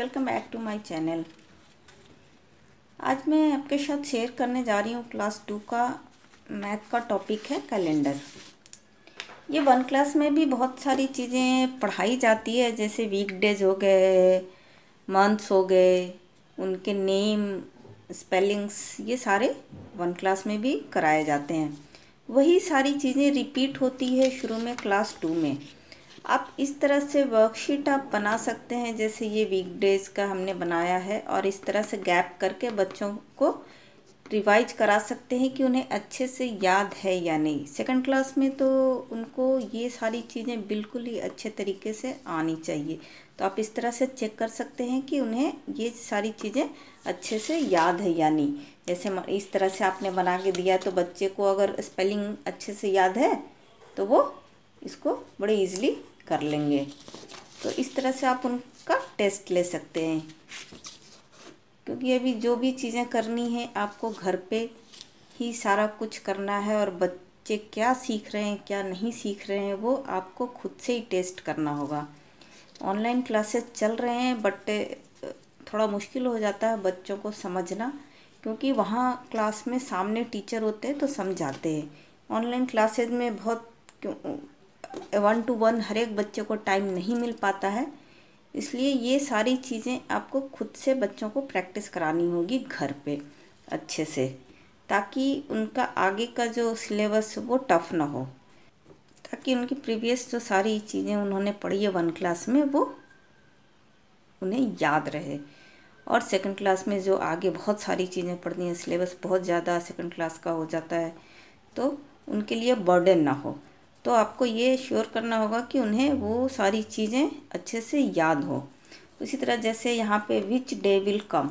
Welcome back to my channel. आज मैं आपके साथ शेयर करने जा रही हूँ क्लास 2 का मैथ का टॉपिक है कैलेंडर। ये 1 क्लास में भी बहुत सारी चीज़ें पढ़ाई जाती है, जैसे वीकडेज हो गए, मंथ्स हो गए, उनके नेम, स्पेलिंग्स, ये सारे 1 क्लास में भी कराए जाते हैं। वही सारी चीज़ें रिपीट होती है शुरू में क्लास 2 में। आप इस तरह से वर्कशीट आप बना सकते हैं, जैसे ये वीकडेज का हमने बनाया है, और इस तरह से गैप करके बच्चों को रिवाइज करा सकते हैं कि उन्हें अच्छे से याद है या नहीं। सेकंड क्लास में तो उनको ये सारी चीज़ें बिल्कुल ही अच्छे तरीके से आनी चाहिए, तो आप इस तरह से चेक कर सकते हैं कि उन्हें ये सारी चीज़ें अच्छे से याद है या नहीं। जैसे इस तरह से आपने बना के दिया, तो बच्चे को अगर स्पेलिंग अच्छे से याद है तो वो इसको बड़े इजीली कर लेंगे। तो इस तरह से आप उनका टेस्ट ले सकते हैं, क्योंकि अभी जो भी चीज़ें करनी है आपको घर पे ही सारा कुछ करना है, और बच्चे क्या सीख रहे हैं क्या नहीं सीख रहे हैं वो आपको खुद से ही टेस्ट करना होगा। ऑनलाइन क्लासेस चल रहे हैं, बट थोड़ा मुश्किल हो जाता है बच्चों को समझना, क्योंकि वहाँ क्लास में सामने टीचर होते हैं तो समझाते हैं। ऑनलाइन क्लासेज में बहुत 1 to 1 हर एक बच्चे को टाइम नहीं मिल पाता है, इसलिए ये सारी चीज़ें आपको खुद से बच्चों को प्रैक्टिस करानी होगी घर पे अच्छे से, ताकि उनका आगे का जो सिलेबस वो टफ़ ना हो, ताकि उनकी प्रीवियस जो सारी चीज़ें उन्होंने पढ़ी है 1 क्लास में वो उन्हें याद रहे। और सेकंड क्लास में जो आगे बहुत सारी चीज़ें पढ़नी है, सिलेबस बहुत ज़्यादा सेकंड क्लास का हो जाता है, तो उनके लिए बर्डन ना हो। तो आपको ये श्योर करना होगा कि उन्हें वो सारी चीज़ें अच्छे से याद हो। उसी तरह जैसे यहाँ पे which day will come,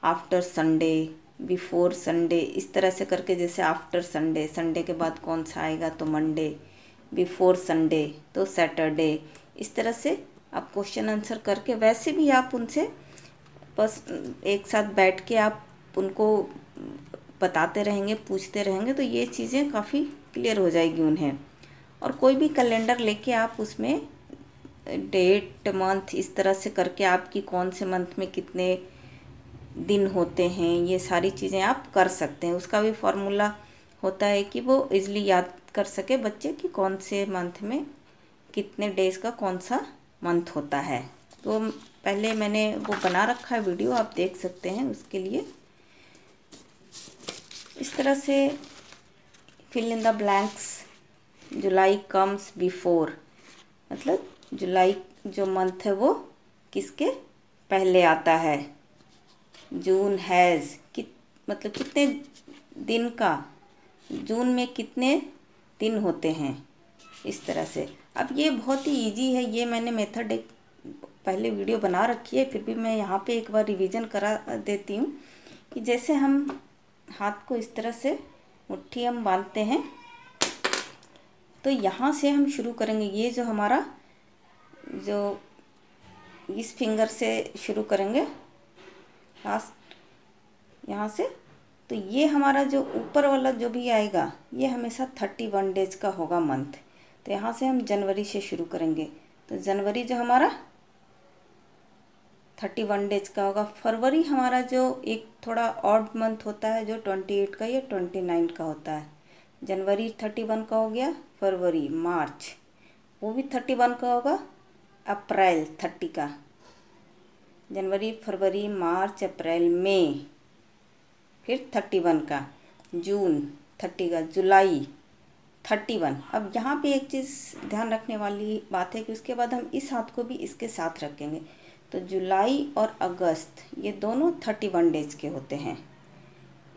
after Sunday, before Sunday, इस तरह से करके, जैसे आफ्टर संडे, संडे के बाद कौन सा आएगा तो मंडे, बिफोर संडे तो सैटरडे, इस तरह से आप क्वेश्चन आंसर करके, वैसे भी आप उनसे बस एक साथ बैठ के आप उनको बताते रहेंगे, पूछते रहेंगे, तो ये चीज़ें काफ़ी क्लियर हो जाएगी उन्हें। और कोई भी कैलेंडर लेके आप उसमें डेट, मंथ, इस तरह से करके आपकी कौन से मंथ में कितने दिन होते हैं, ये सारी चीज़ें आप कर सकते हैं। उसका भी फॉर्मूला होता है कि वो इजली याद कर सके बच्चे कि कौन से मंथ में कितने डेज का कौन सा मंथ होता है। तो पहले मैंने वो बना रखा है वीडियो, आप देख सकते हैं उसके लिए। इस तरह से fill in the blanks, July comes before, मतलब जुलाई जो मंथ है वो किसके पहले आता है। जून हैज़ मतलब कितने दिन का, जून में कितने दिन होते हैं, इस तरह से। अब ये बहुत ही इजी है, ये मैंने मेथड एक पहले वीडियो बना रखी है, फिर भी मैं यहाँ पे एक बार रिवीजन करा देती हूँ कि जैसे हम हाथ को इस तरह से मुट्ठी हम बांधते हैं, तो यहाँ से हम शुरू करेंगे। ये जो हमारा जो इस फिंगर से शुरू करेंगे लास्ट यहाँ से, तो ये हमारा जो ऊपर वाला जो भी आएगा ये हमेशा 31 डेज का होगा मंथ। तो यहाँ से हम जनवरी से शुरू करेंगे, तो जनवरी जो हमारा 31 डेज का होगा। फरवरी हमारा जो एक थोड़ा ऑड मंथ होता है, जो 28 का या 29 का होता है। जनवरी 31 का हो गया, फरवरी, मार्च वो भी 31 का होगा, अप्रैल 30 का, जनवरी, फरवरी, मार्च, अप्रैल, मई फिर 31 का, जून 30 का, जुलाई 31। अब यहाँ पे एक चीज़ ध्यान रखने वाली बात है कि उसके बाद हम इस हाथ को भी इसके साथ रखेंगे, तो जुलाई और अगस्त ये दोनों 31 डेज के होते हैं।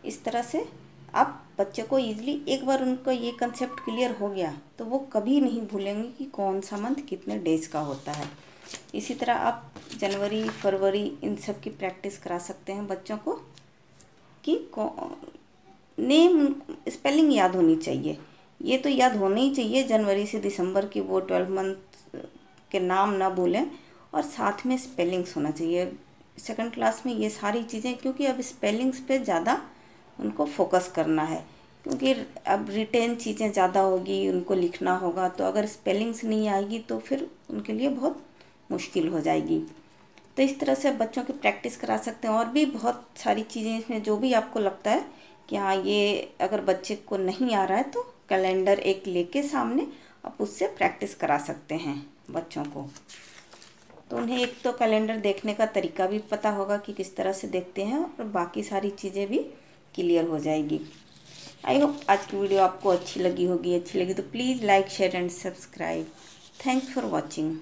इस तरह से आप बच्चे को ईजिली, एक बार उनको ये कंसेप्ट क्लियर हो गया तो वो कभी नहीं भूलेंगे कि कौन सा मंथ कितने डेज का होता है। इसी तरह आप जनवरी, फरवरी, इन सब की प्रैक्टिस करा सकते हैं बच्चों को कि नेम, स्पेलिंग याद होनी चाहिए। ये तो याद होनी ही चाहिए जनवरी से दिसंबर की वो 12 मंथ के नाम ना भूलें, और साथ में स्पेलिंग्स होना चाहिए। सेकंड क्लास में ये सारी चीज़ें, क्योंकि अब स्पेलिंग्स पे ज़्यादा उनको फोकस करना है, क्योंकि अब रिटेन चीज़ें ज़्यादा होगी, उनको लिखना होगा, तो अगर स्पेलिंग्स नहीं आएगी तो फिर उनके लिए बहुत मुश्किल हो जाएगी। तो तो इस तरह से आप बच्चों की प्रैक्टिस करा सकते हैं। और भी बहुत सारी चीज़ें इसमें जो भी आपको लगता है कि हाँ ये अगर बच्चे को नहीं आ रहा है तो कैलेंडर एक लेके सामने आप उससे प्रैक्टिस करा सकते हैं बच्चों को। तो उन्हें एक तो कैलेंडर देखने का तरीका भी पता होगा कि किस तरह से देखते हैं, और बाकी सारी चीज़ें भी क्लियर हो जाएगी। आई होप आज की वीडियो आपको अच्छी लगी होगी। अच्छी लगी तो please like share and subscribe. Thanks for watching.